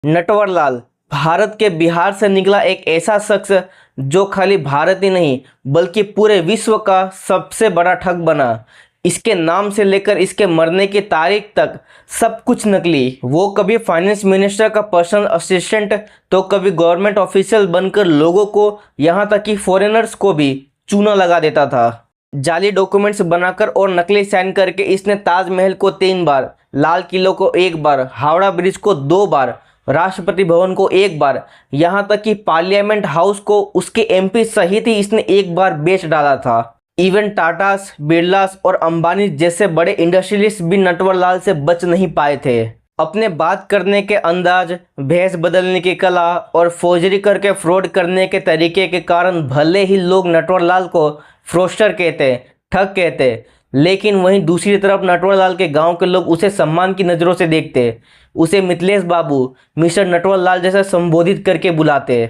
नटवरलाल भारत के बिहार से निकला एक ऐसा शख्स जो खाली भारत ही नहीं बल्कि पूरे विश्व का सबसे बड़ा ठग बना। इसके नाम से लेकर इसके मरने की तारीख तक सब कुछ नकली। वो कभी फाइनेंस मिनिस्टर का पर्सनल असिस्टेंट तो कभी गवर्नमेंट ऑफिशियल बनकर लोगों को यहाँ तक कि फॉरेनर्स को भी चूना लगा देता था। जाली डॉक्यूमेंट्स बनाकर और नकली साइन करके इसने ताजमहल को 3 बार, लाल किले को 1 बार, हावड़ा ब्रिज को 2 बार, राष्ट्रपति भवन को 1 बार, यहाँ तक कि पार्लियामेंट हाउस को उसके एमपी सहित ही इसने 1 बार बेच डाला था। इवन टाटास, बिरलास और अंबानी जैसे बड़े इंडस्ट्रियलिस्ट भी नटवरलाल से बच नहीं पाए थे। अपने बात करने के अंदाज, भेष बदलने की कला और फोर्जरी करके फ्रॉड करने के तरीके के कारण भले ही लोग नटवरलाल को फ्रॉडस्टर कहते, ठग कहते, लेकिन वहीं दूसरी तरफ नटवरलाल के गांव के लोग उसे सम्मान की नज़रों से देखते, उसे मिथिलेश बाबू, मिस्टर नटवरलाल जैसा संबोधित करके बुलाते।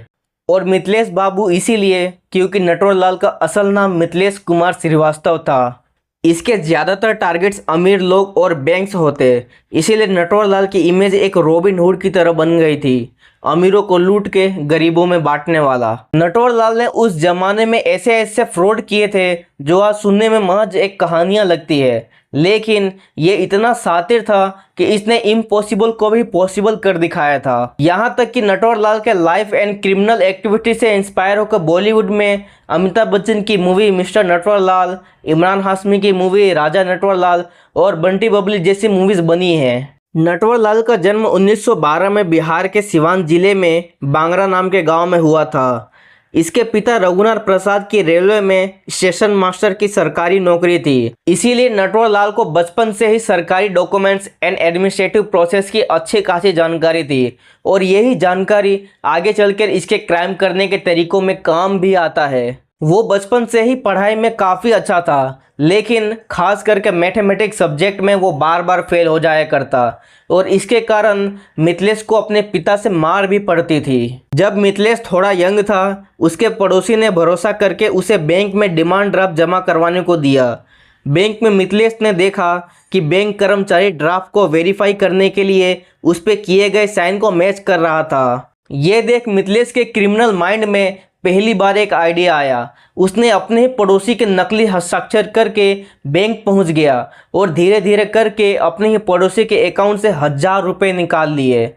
और मिथिलेश बाबू इसीलिए क्योंकि नटवरलाल का असल नाम मिथिलेश कुमार श्रीवास्तव था। इसके ज़्यादातर टारगेट्स अमीर लोग और बैंक्स होते, इसीलिए नटवरलाल की इमेज एक रॉबिन हुड की तरह बन गई थी, अमीरों को लूट के गरीबों में बांटने वाला। नटवरलाल ने उस जमाने में ऐसे ऐसे फ्रॉड किए थे जो आज सुनने में महज एक कहानियाँ लगती है, लेकिन ये इतना शातिर था कि इसने इम्पॉसिबल को भी पॉसिबल कर दिखाया था। यहाँ तक कि नटवरलाल के लाइफ एंड क्रिमिनल एक्टिविटी से इंस्पायर होकर बॉलीवुड में अमिताभ बच्चन की मूवी मिस्टर नटवरलाल, इमरान हाशमी की मूवी राजा नटवरलाल और बंटी बबली जैसी मूवीज बनी हैं। नटवरलाल का जन्म 1912 में बिहार के सिवान जिले में बांगरा नाम के गांव में हुआ था। इसके पिता रघुनाथ प्रसाद की रेलवे में स्टेशन मास्टर की सरकारी नौकरी थी, इसीलिए नटवरलाल को बचपन से ही सरकारी डॉक्यूमेंट्स एंड एडमिनिस्ट्रेटिव प्रोसेस की अच्छी खासी जानकारी थी और यही जानकारी आगे चलकर इसके क्राइम करने के तरीकों में काम भी आता है। वो बचपन से ही पढ़ाई में काफ़ी अच्छा था, लेकिन खास करके मैथमेटिक्स सब्जेक्ट में वो बार बार फेल हो जाया करता और इसके कारण मिथिलेश को अपने पिता से मार भी पड़ती थी। जब मिथिलेश थोड़ा यंग था, उसके पड़ोसी ने भरोसा करके उसे बैंक में डिमांड ड्राफ्ट जमा करवाने को दिया। बैंक में मिथिलेश ने देखा कि बैंक कर्मचारी ड्राफ्ट को वेरीफाई करने के लिए उस पर किए गए साइन को मैच कर रहा था। ये देख मिथिलेश के क्रिमिनल माइंड में पहली बार एक आइडिया आया। उसने अपने ही पड़ोसी के नकली हस्ताक्षर करके बैंक पहुंच गया और धीरे धीरे करके अपने ही पड़ोसी के अकाउंट से 1000 रुपये निकाल लिए।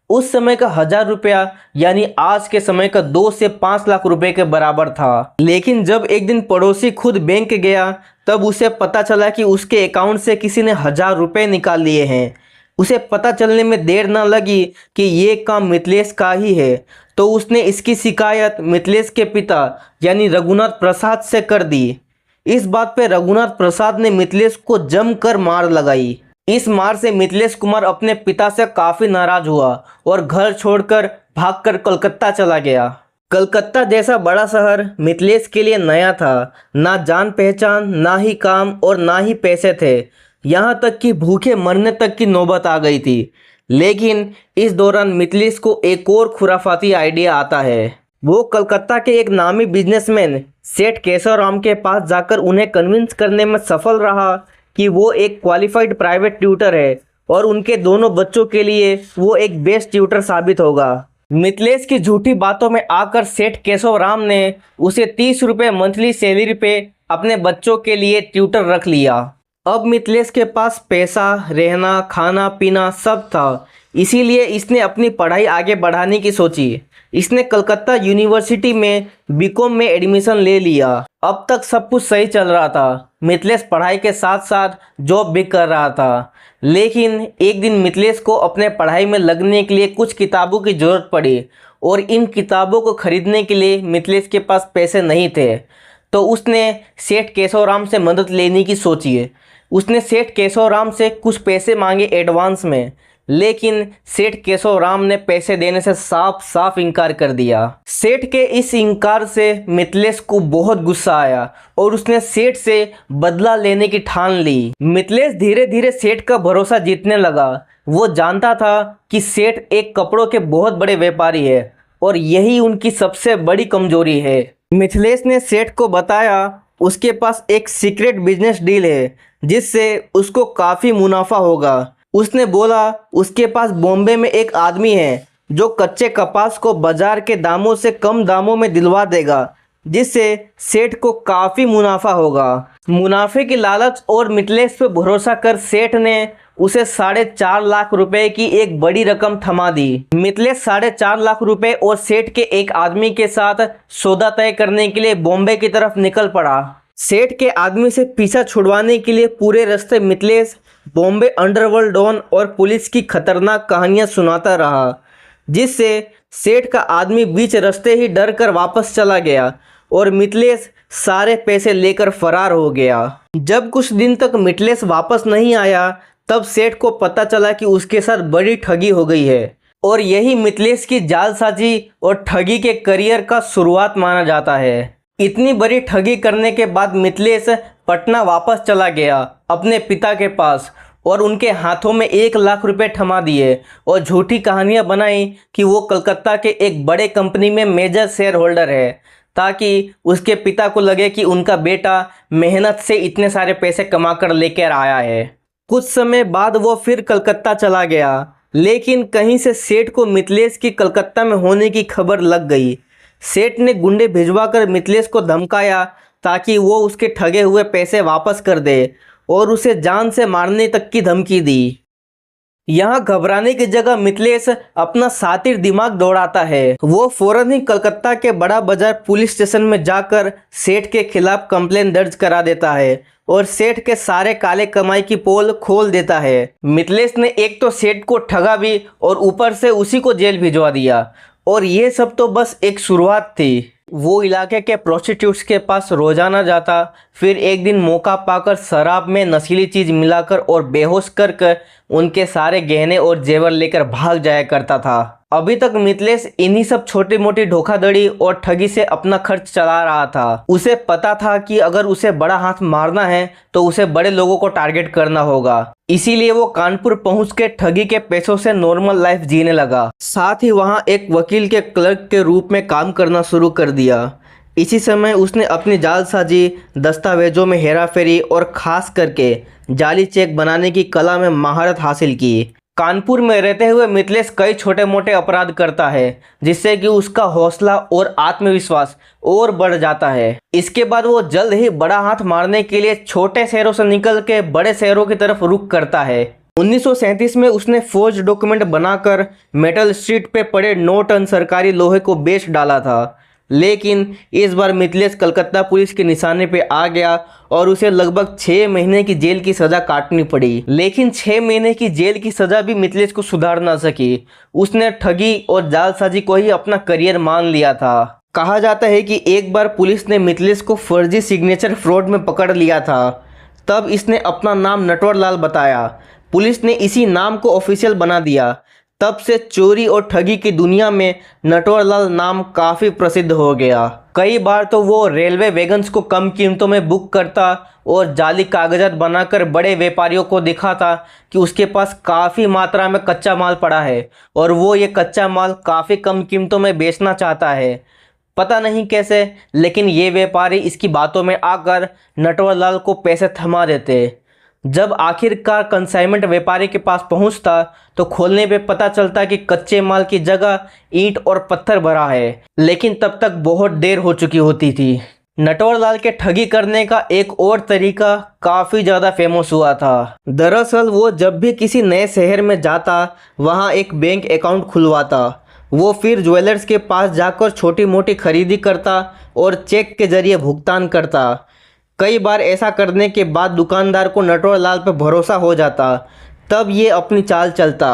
उस समय का 1000 रुपया यानी आज के समय का 2 से 5 लाख रुपए के बराबर था। लेकिन जब एक दिन पड़ोसी खुद बैंक गया तब उसे पता चला कि उसके अकाउंट से किसी ने 1000 रुपये निकाल लिए हैं। उसे पता चलने में देर न लगी कि ये काम मिथिलेश का ही है, तो उसने इसकी शिकायत मिथिलेश के पिता यानी रघुनाथ प्रसाद से कर दी। इस बात पे रघुनाथ प्रसाद ने मिथिलेश को जमकर मार लगाई। इस मार से मिथिलेश कुमार अपने पिता से काफ़ी नाराज हुआ और घर छोड़कर भागकर कलकत्ता चला गया। कलकत्ता जैसा बड़ा शहर मिथिलेश के लिए नया था, ना जान पहचान, ना ही काम और ना ही पैसे थे। यहाँ तक कि भूखे मरने तक की नौबत आ गई थी। लेकिन इस दौरान मिथिलेश को एक और खुराफाती आइडिया आता है। वो कलकत्ता के एक नामी बिजनेसमैन सेठ केशवराम के पास जाकर उन्हें कन्विंस करने में सफल रहा कि वो एक क्वालिफाइड प्राइवेट ट्यूटर है और उनके दोनों बच्चों के लिए वो एक बेस्ट ट्यूटर साबित होगा। मिथिलेश की झूठी बातों में आकर सेठ केशवराम ने उसे 30 रुपये मंथली सैलरी पे अपने बच्चों के लिए ट्यूटर रख लिया। अब मिथिलेश के पास पैसा, रहना, खाना पीना सब था, इसीलिए इसने अपनी पढ़ाई आगे बढ़ाने की सोची। इसने कलकत्ता यूनिवर्सिटी में बीकॉम में एडमिशन ले लिया। अब तक सब कुछ सही चल रहा था। मिथिलेश पढ़ाई के साथ साथ जॉब भी कर रहा था। लेकिन एक दिन मिथिलेश को अपने पढ़ाई में लगने के लिए कुछ किताबों की ज़रूरत पड़ी और इन किताबों को खरीदने के लिए मिथिलेश के पास पैसे नहीं थे, तो उसने सेठ केशवराम से मदद लेने की सोची। उसने सेठ केशवराम से कुछ पैसे मांगे एडवांस में, लेकिन सेठ केशवराम ने पैसे देने से साफ साफ इनकार कर दिया। सेठ के इस इनकार से मिथिलेश को बहुत गुस्सा आया और उसने सेठ से बदला लेने की ठान ली। मिथिलेश धीरे धीरे सेठ का भरोसा जीतने लगा। वो जानता था कि सेठ एक कपड़ों के बहुत बड़े व्यापारी है और यही उनकी सबसे बड़ी कमजोरी है। मिथिलेश ने सेठ को बताया उसके पास एक सीक्रेट बिजनेस डील है जिससे उसको काफ़ी मुनाफा होगा। उसने बोला उसके पास बॉम्बे में एक आदमी है जो कच्चे कपास को बाजार के दामों से कम दामों में दिलवा देगा, जिससे सेठ को काफ़ी मुनाफा होगा। मुनाफे की लालच और मितलेश पर भरोसा कर सेठ ने उसे 4.5 लाख रुपए की एक बड़ी रकम थमा दी। मितलेश 4.5 लाख रुपए और सेठ के एक आदमी के साथ सौदा तय करने के लिए बॉम्बे की तरफ निकल पड़ा। सेठ के आदमी से पीछा छुड़वाने के लिए पूरे रास्ते मितलेश बॉम्बे अंडरवर्ल्ड डॉन और पुलिस की खतरनाक कहानियां सुनाता रहा, जिससे सेठ का आदमी बीच रास्ते ही डर कर वापस चला गया और मितलेश सारे पैसे लेकर फरार हो गया। जब कुछ दिन तक मितलेश वापस नहीं आया, तब सेठ को पता चला कि उसके साथ बड़ी ठगी हो गई है और यही मितलेश की जालसाजी और ठगी के करियर का शुरुआत माना जाता है। इतनी बड़ी ठगी करने के बाद मितलेश पटना वापस चला गया अपने पिता के पास और उनके हाथों में 1 लाख रुपए थमा दिए और झूठी कहानियां बनाई कि वो कलकत्ता के एक बड़े कंपनी में मेजर शेयर होल्डर है, ताकि उसके पिता को लगे कि उनका बेटा मेहनत से इतने सारे पैसे कमा कर लेकर आया है। कुछ समय बाद वो फिर कलकत्ता चला गया, लेकिन कहीं से सेठ को मितलेश की कलकत्ता में होने की खबर लग गई। सेठ ने गुंडे भिजवाकर मितलेश को धमकाया ताकि वो उसके ठगे हुए पैसे वापस कर दे और उसे जान से मारने तक की धमकी दी। यहाँ घबराने की जगह मितलेश अपना सातिर दिमाग दौड़ाता है। वो फौरन ही कलकत्ता के बड़ा बाजार पुलिस स्टेशन में जाकर सेठ के खिलाफ कंप्लेन दर्ज करा देता है और सेठ के सारे काले कमाई की पोल खोल देता है। मितलेश ने एक तो सेठ को ठगा भी और ऊपर से उसी को जेल भिजवा दिया। और ये सब तो बस एक शुरुआत थी। वो इलाके के प्रोस्टिट्यूट्स के पास रोजाना जाता, फिर एक दिन मौका पाकर शराब में नशीली चीज़ मिलाकर और बेहोश कर उनके सारे गहने और जेवर लेकर भाग जाया करता था। अभी तक मितलेश इन्हीं सब छोटी मोटी धोखाधड़ी और ठगी से अपना खर्च चला रहा था। उसे पता था कि अगर उसे बड़ा हाथ मारना है तो उसे बड़े लोगों को टारगेट करना होगा। इसीलिए वो कानपुर पहुंच के ठगी के पैसों से नॉर्मल लाइफ जीने लगा। साथ ही वहां एक वकील के क्लर्क के रूप में काम करना शुरू कर दिया। इसी समय उसने अपनी जालसाजी, दस्तावेजों में हेराफेरी और खास करके जाली चेक बनाने की कला में महारत हासिल की। कानपुर में रहते हुए मितलेश कई छोटे मोटे अपराध करता है, जिससे कि उसका हौसला और आत्मविश्वास और बढ़ जाता है। इसके बाद वो जल्द ही बड़ा हाथ मारने के लिए छोटे शहरों से निकल के बड़े शहरों की तरफ रुख करता है। 1937 में उसने फौज डॉक्यूमेंट बनाकर मेटल स्ट्रीट पे पड़े 9 टन सरकारी लोहे को बेच डाला था, लेकिन इस बार मितलेश कलकत्ता पुलिस के निशाने पे आ गया और उसे लगभग 6 महीने की जेल की सज़ा काटनी पड़ी। लेकिन 6 महीने की जेल की सज़ा भी मितलेश को सुधार ना सकी। उसने ठगी और जालसाजी को ही अपना करियर मान लिया था। कहा जाता है कि एक बार पुलिस ने मितलेश को फर्जी सिग्नेचर फ्रॉड में पकड़ लिया था। तब इसने अपना नाम नटवरलाल बताया। पुलिस ने इसी नाम को ऑफिशियल बना दिया। तब से चोरी और ठगी की दुनिया में नटवरलाल नाम काफ़ी प्रसिद्ध हो गया। कई बार तो वो रेलवे वैगन्स को कम कीमतों में बुक करता और जाली कागजात बनाकर बड़े व्यापारियों को दिखाता कि उसके पास काफ़ी मात्रा में कच्चा माल पड़ा है और वो ये कच्चा माल काफ़ी कम कीमतों में बेचना चाहता है। पता नहीं कैसे, लेकिन ये व्यापारी इसकी बातों में आकर नटवरलाल को पैसे थमा देते। जब आखिरकार कंसाइनमेंट व्यापारी के पास पहुंचता तो खोलने पे पता चलता कि कच्चे माल की जगह ईंट और पत्थर भरा है, लेकिन तब तक बहुत देर हो चुकी होती थी। नटवरलाल के ठगी करने का एक और तरीका काफ़ी ज़्यादा फेमस हुआ था। दरअसल वो जब भी किसी नए शहर में जाता, वहाँ एक बैंक अकाउंट खुलवाता। वो फिर ज्वेलर्स के पास जाकर छोटी मोटी खरीदी करता और चेक के जरिए भुगतान करता। कई बार ऐसा करने के बाद दुकानदार को नटवरलाल पर भरोसा हो जाता। तब ये अपनी चाल चलता।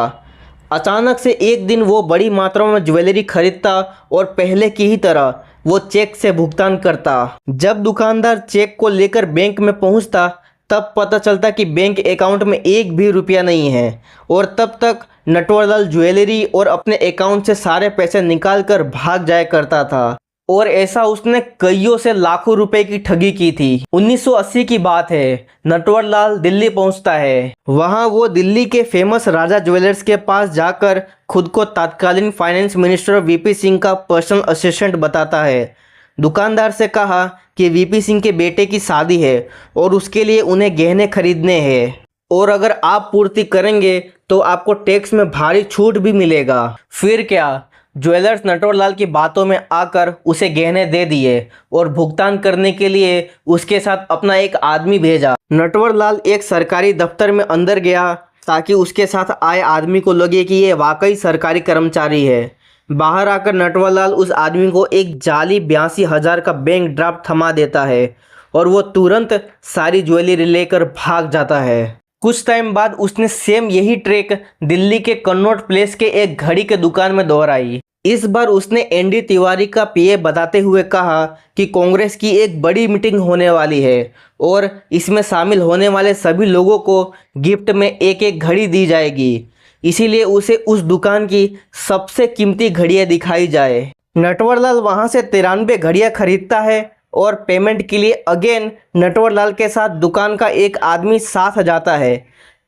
अचानक से एक दिन वो बड़ी मात्रा में ज्वेलरी खरीदता और पहले की ही तरह वो चेक से भुगतान करता। जब दुकानदार चेक को लेकर बैंक में पहुंचता, तब पता चलता कि बैंक अकाउंट में एक भी रुपया नहीं है और तब तक नटवरलाल ज्वेलरी और अपने अकाउंट से सारे पैसे निकाल कर भाग जाया करता था। और ऐसा उसने कईयों से लाखों रुपए की ठगी की थी। 1980 की बात है। नटवरलाल दिल्ली पहुंचता है। वहां वो दिल्ली के फेमस राजा ज्वेलर्स के पास जाकर खुद को तत्कालीन फाइनेंस मिनिस्टर वीपी सिंह का पर्सनल असिस्टेंट बताता है। दुकानदार से कहा कि वीपी सिंह के बेटे की शादी है और उसके लिए उन्हें गहने खरीदने हैं और अगर आप पूर्ति करेंगे तो आपको टैक्स में भारी छूट भी मिलेगा। फिर क्या, ज्वेलर्स नटवरलाल की बातों में आकर उसे गहने दे दिए और भुगतान करने के लिए उसके साथ अपना एक आदमी भेजा। नटवरलाल एक सरकारी दफ्तर में अंदर गया ताकि उसके साथ आए आदमी को लगे कि ये वाकई सरकारी कर्मचारी है। बाहर आकर नटवरलाल उस आदमी को एक जाली 82,000 का बैंक ड्राफ्ट थमा देता है और वो तुरंत सारी ज्वेलरी लेकर भाग जाता है। कुछ टाइम बाद उसने सेम यही ट्रिक दिल्ली के कन्नॉट प्लेस के एक घड़ी के दुकान में दोहराई। इस बार उसने एनडी तिवारी का पीए बताते हुए कहा कि कांग्रेस की एक बड़ी मीटिंग होने वाली है और इसमें शामिल होने वाले सभी लोगों को गिफ्ट में एक एक घड़ी दी जाएगी, इसीलिए उसे उस दुकान की सबसे कीमती घड़ियां दिखाई जाए। नटवरलाल वहां से 93 घड़ियां खरीदता है और पेमेंट के लिए अगेन नटवरलाल के साथ दुकान का एक आदमी साथ जाता है।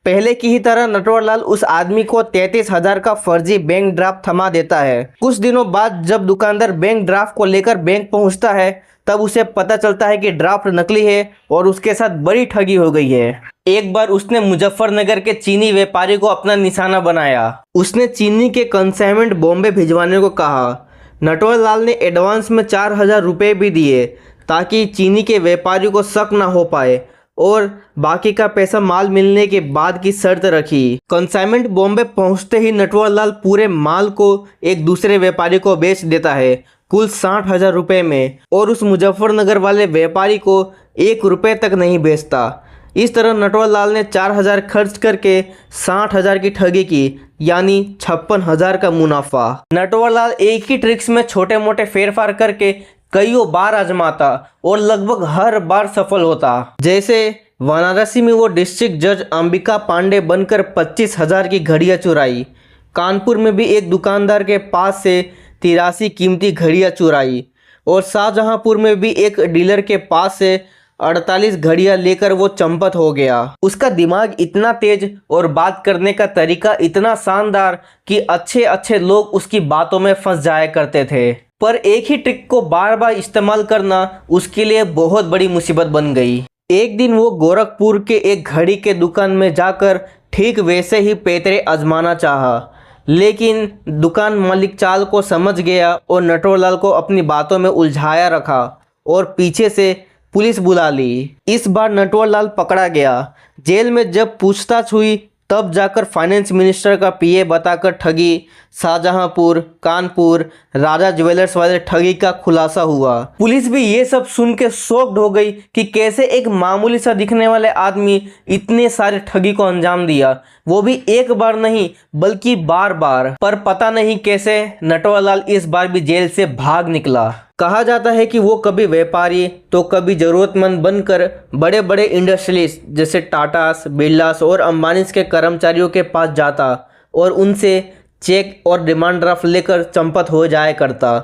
पहले की ही तरह नटवरलाल उस आदमी को 33,000 का फर्जी बैंक ड्राफ्ट थमा देता है। कुछ दिनों बाद जब दुकानदार बैंक ड्राफ्ट को लेकर बैंक पहुंचता है तब उसे पता चलता है कि ड्राफ्ट नकली है और उसके साथ बड़ी ठगी हो गई है। एक बार उसने मुजफ्फरनगर के चीनी व्यापारी को अपना निशाना बनाया। उसने चीनी के कंसाइनमेंट बॉम्बे भिजवाने को कहा। नटवरलाल ने एडवांस में 4,000 रुपये भी दिए ताकि चीनी के व्यापारी को शक न हो पाए और बाकी का पैसा माल मिलने के बाद की शर्त रखी। कंसाइनमेंट बॉम्बे पहुंचते ही नटवरलाल पूरे माल को एक दूसरे व्यापारी को बेच देता है, कुल 60,000 रुपये में, और उस मुजफ्फरनगर वाले व्यापारी को 1 रुपये तक नहीं बेचता। इस तरह नटवरलाल ने 4,000 खर्च करके 60,000 की ठगी की, यानी 56,000 का मुनाफा। नटवरलाल एक ही ट्रिक्स में छोटे मोटे फेरफार करके कईयों बार आजमाता और लगभग हर बार सफल होता। जैसे वाराणसी में वो डिस्ट्रिक्ट जज अंबिका पांडे बनकर 25,000 की घड़ियां चुराई। कानपुर में भी एक दुकानदार के पास से 83 कीमती घड़ियां चुराई और शाहजहांपुर में भी एक डीलर के पास से 48 घड़ियां लेकर वो चंपत हो गया। उसका दिमाग इतना तेज और बात करने का तरीका इतना शानदार कि अच्छे अच्छे लोग उसकी बातों में फंस जाया करते थे। पर एक ही ट्रिक को बार बार इस्तेमाल करना उसके लिए बहुत बड़ी मुसीबत बन गई। एक दिन वो गोरखपुर के एक घड़ी के दुकान में जाकर ठीक वैसे ही पैतरे आजमाना चाहा, लेकिन दुकान मालिक चाल को समझ गया और नटवरलाल को अपनी बातों में उलझाया रखा और पीछे से पुलिस बुला ली। इस बार नटवरलाल पकड़ा गया। जेल में जब पूछताछ हुई तब जाकर फाइनेंस मिनिस्टर का पीए बताकर ठगी, शाहजहांपुर, कानपुर, राजा ज्वेलर्स वाले ठगी का खुलासा हुआ। पुलिस भी ये सब सुन के शॉक्ड हो गई कि कैसे एक मामूली सा दिखने वाले आदमी इतने सारे ठगी को अंजाम दिया, वो भी एक बार नहीं बल्कि बार बार। पर पता नहीं कैसे नटवरलाल इस बार भी जेल से भाग निकला। कहा जाता है कि वो कभी व्यापारी तो कभी जरूरतमंद बनकर बड़े बड़े इंडस्ट्रियलिस्ट जैसे टाटास, बिरलास और अंबानीस के कर्मचारियों के पास जाता और उनसे चेक और डिमांड ड्राफ्ट लेकर चंपत हो जाया करता।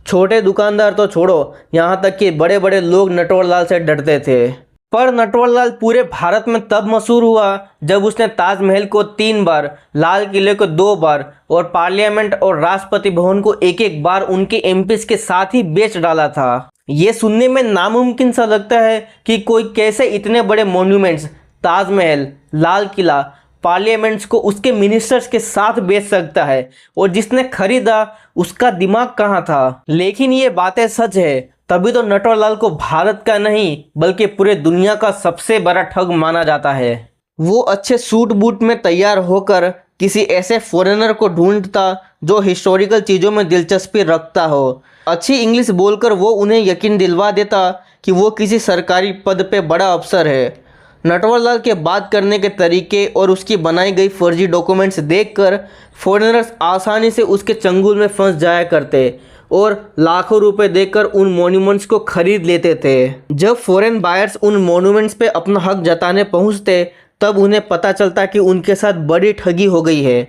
छोटे दुकानदार तो छोड़ो, यहाँ तक कि बड़े बड़े लोग नटवरलाल से डरते थे। पर नटवरलाल पूरे भारत में तब मशहूर हुआ जब उसने ताजमहल को 3 बार, लाल किले को 2 बार और पार्लियामेंट और राष्ट्रपति भवन को एक एक बार उनके एमपीज के साथ ही बेच डाला था। ये सुनने में नामुमकिन सा लगता है कि कोई कैसे इतने बड़े मॉन्यूमेंट्स, ताजमहल, लाल किला, पार्लियामेंट्स को उसके मिनिस्टर्स के साथ बेच सकता है, और जिसने खरीदा उसका दिमाग कहाँ था। लेकिन ये बातें सच है, तभी तो नटवरलाल को भारत का नहीं बल्कि पूरे दुनिया का सबसे बड़ा ठग माना जाता है। वो अच्छे सूट बूट में तैयार होकर किसी ऐसे फॉरेनर को ढूंढता जो हिस्टोरिकल चीज़ों में दिलचस्पी रखता हो। अच्छी इंग्लिश बोलकर वो उन्हें यकीन दिलवा देता कि वो किसी सरकारी पद पे बड़ा अफसर है। नटवरलाल के बात करने के तरीके और उसकी बनाई गई फर्जी डॉक्यूमेंट्स देखकर फॉरेनर्स आसानी से उसके चंगुल में फंस जाया करते और लाखों रुपए देकर उन मॉन्यूमेंट्स को खरीद लेते थे। जब फॉरेन बायर्स उन मॉन्यूमेंट्स पे अपना हक जताने पहुंचते तब उन्हें पता चलता कि उनके साथ बड़ी ठगी हो गई है,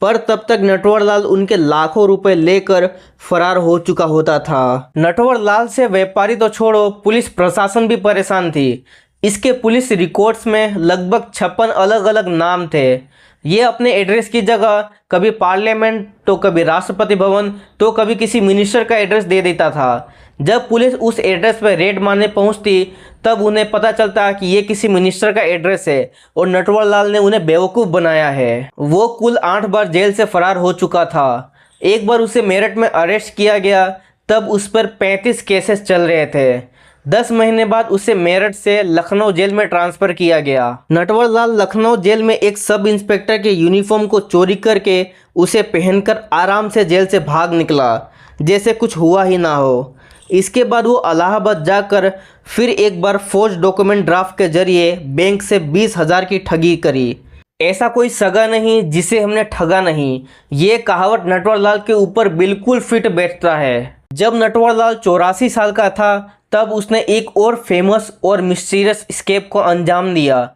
पर तब तक नटवरलाल उनके लाखों रुपए लेकर फरार हो चुका होता था। नटवरलाल से व्यापारी तो छोड़ो, पुलिस प्रशासन भी परेशान थी। इसके पुलिस रिकॉर्ड्स में लगभग 56 अलग अलग नाम थे। ये अपने एड्रेस की जगह कभी पार्लियामेंट तो कभी राष्ट्रपति भवन तो कभी किसी मिनिस्टर का एड्रेस दे देता था। जब पुलिस उस एड्रेस पर रेड मारने पहुंचती तब उन्हें पता चलता कि ये किसी मिनिस्टर का एड्रेस है और नटवर लाल ने उन्हें बेवकूफ़ बनाया है। वो कुल 8 बार जेल से फरार हो चुका था। एक बार उसे मेरठ में अरेस्ट किया गया, तब उस पर 35 केसेस चल रहे थे। 10 महीने बाद उसे मेरठ से लखनऊ जेल में ट्रांसफ़र किया गया। नटवर लाल लखनऊ जेल में एक सब इंस्पेक्टर के यूनिफॉर्म को चोरी करके उसे पहनकर आराम से जेल से भाग निकला, जैसे कुछ हुआ ही ना हो। इसके बाद वो इलाहाबाद जाकर फिर एक बार फोर्ज डॉक्यूमेंट ड्राफ्ट के जरिए बैंक से 20,000 की ठगी करी। ऐसा कोई सगा नहीं जिसे हमने ठगा नहीं, ये कहावत नटवर लाल के ऊपर बिल्कुल फिट बैठता है। जब नटवर लाल 84 साल का था तब उसने एक और फेमस और मिस्टीरियस स्केप को अंजाम दिया।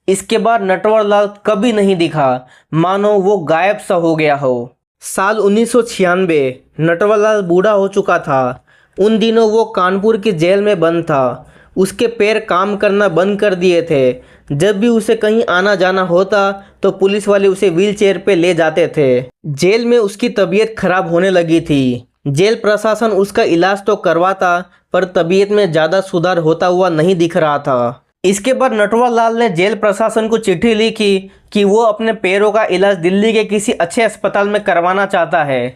इसके बाद नटवर लाल कभी नहीं दिखा, मानो वो गायब सा हो गया हो। साल 1996 नटवर लाल बूढ़ा हो चुका था। उन दिनों वो कानपुर की जेल में बंद था। उसके पैर काम करना बंद कर दिए थे। जब भी उसे कहीं आना जाना होता तो पुलिस वाले उसे व्हीलचेयर पे ले जाते थे। जेल में उसकी तबीयत खराब होने लगी थी। जेल प्रशासन उसका इलाज तो करवाता पर तबीयत में ज़्यादा सुधार होता हुआ नहीं दिख रहा था। इसके बाद नटवर लाल ने जेल प्रशासन को चिट्ठी लिखी कि वो अपने पैरों का इलाज दिल्ली के किसी अच्छे अस्पताल में करवाना चाहता है।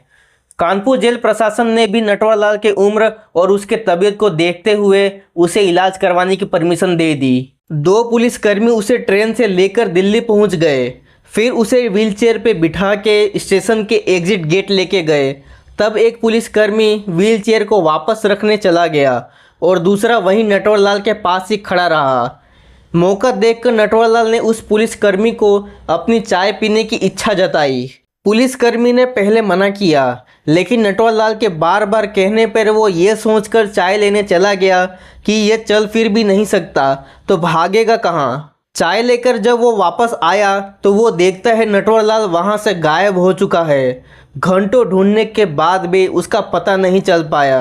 कानपुर जेल प्रशासन ने भी नटवर लाल की उम्र और उसके तबीयत को देखते हुए उसे इलाज करवाने की परमिशन दे दी। 2 पुलिसकर्मी उसे ट्रेन से लेकर दिल्ली पहुंच गए। फिर उसे व्हीलचेयर पे बिठा के स्टेशन के एग्जिट गेट लेके गए। तब एक पुलिसकर्मी व्हीलचेयर को वापस रखने चला गया और दूसरा वहीं नटवर लाल के पास ही खड़ा रहा। मौका देखकर नटवर लाल ने उस पुलिसकर्मी को अपनी चाय पीने की इच्छा जताई। पुलिसकर्मी ने पहले मना किया, लेकिन नटवर लाल के बार बार कहने पर वो ये सोचकर चाय लेने चला गया कि ये चल फिर भी नहीं सकता तो भागेगा कहाँ। चाय लेकर जब वो वापस आया तो वो देखता है नटवर लाल वहाँ से गायब हो चुका है। घंटों ढूंढने के बाद भी उसका पता नहीं चल पाया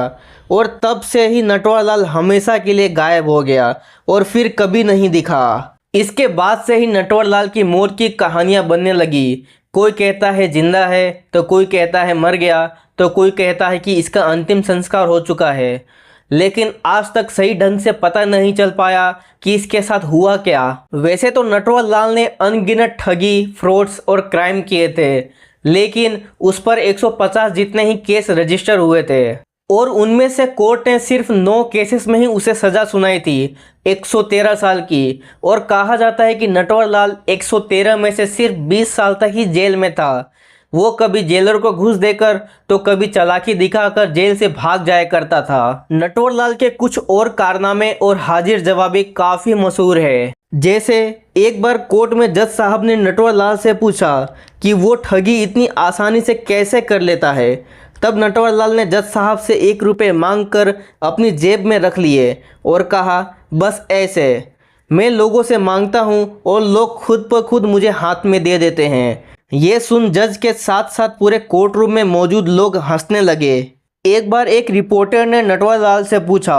और तब से ही नटवर लाल हमेशा के लिए गायब हो गया और फिर कभी नहीं दिखा। इसके बाद से ही नटवर लाल की मौत की कहानियाँ बनने लगी। कोई कहता है जिंदा है तो कोई कहता है मर गया तो कोई कहता है कि इसका अंतिम संस्कार हो चुका है, लेकिन आज तक सही ढंग से पता नहीं चल पाया कि इसके साथ हुआ क्या। वैसे तो नटवर लाल ने अनगिनत ठगी, फ्रॉड्स और क्राइम किए थे, लेकिन उस पर 150 जितने ही केस रजिस्टर हुए थे और उनमें से कोर्ट ने सिर्फ 9 केसेस में ही उसे सज़ा सुनाई थी, 113 साल की। और कहा जाता है कि नटवर लाल 113 में से सिर्फ 20 साल तक ही जेल में था। वो कभी जेलर को घूस देकर तो कभी चालाकी दिखाकर जेल से भाग जाया करता था। नटवर लाल के कुछ और कारनामे और हाजिर जवाबी काफ़ी मशहूर है। जैसे एक बार कोर्ट में जज साहब ने नटवर लाल से पूछा कि वो ठगी इतनी आसानी से कैसे कर लेता है। तब नटवर लाल ने जज साहब से 1 रुपये मांग कर अपनी जेब में रख लिए और कहा, बस ऐसे मैं लोगों से मांगता हूँ और लोग खुद ब खुद मुझे हाथ में दे देते हैं। ये सुन जज के साथ साथ पूरे कोर्ट रूम में मौजूद लोग हंसने लगे। एक बार एक रिपोर्टर ने नटवर लाल से पूछा,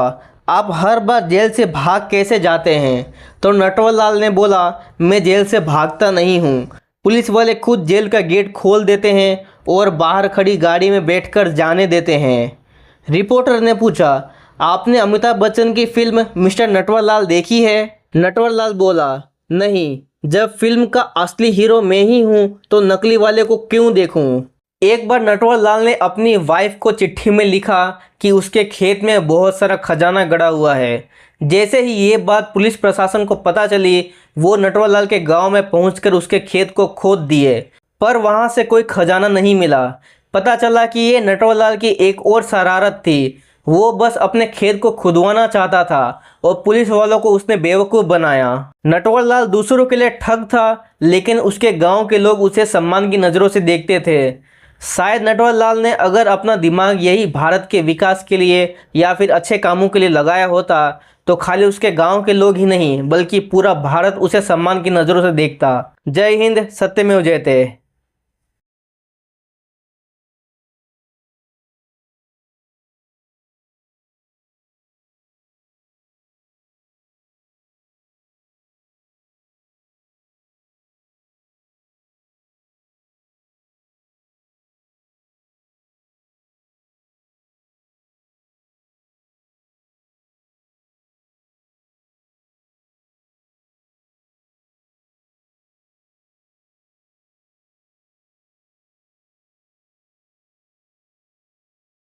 आप हर बार जेल से भाग कैसे जाते हैं? तो नटवर लाल ने बोला, मैं जेल से भागता नहीं हूँ। पुलिस वाले खुद जेल का गेट खोल देते हैं और बाहर खड़ी गाड़ी में बैठकर जाने देते हैं। रिपोर्टर ने पूछा, आपने अमिताभ बच्चन की फिल्म मिस्टर नटवर लाल देखी है? नटवर लाल बोला, नहीं, जब फिल्म का असली हीरो मैं ही हूँ तो नकली वाले को क्यों देखूँ। एक बार नटवर लाल ने अपनी वाइफ को चिट्ठी में लिखा कि उसके खेत में बहुत सारा खजाना गड़ा हुआ है। जैसे ही ये बात पुलिस प्रशासन को पता चली, वो नटवर लाल के गांव में पहुंचकर उसके खेत को खोद दिए, पर वहां से कोई खजाना नहीं मिला। पता चला कि ये नटवर लाल की एक और शरारत थी। वो बस अपने खेत को खुदवाना चाहता था और पुलिस वालों को उसने बेवकूफ़ बनाया। नटवर लाल दूसरों के लिए ठग था, लेकिन उसके गांव के लोग उसे सम्मान की नज़रों से देखते थे। शायद नटवर लाल ने अगर अपना दिमाग यही भारत के विकास के लिए या फिर अच्छे कामों के लिए लगाया होता तो खाली उसके गांव के लोग ही नहीं बल्कि पूरा भारत उसे सम्मान की नज़रों से देखता। जय हिंद, सत्यमेव जयते।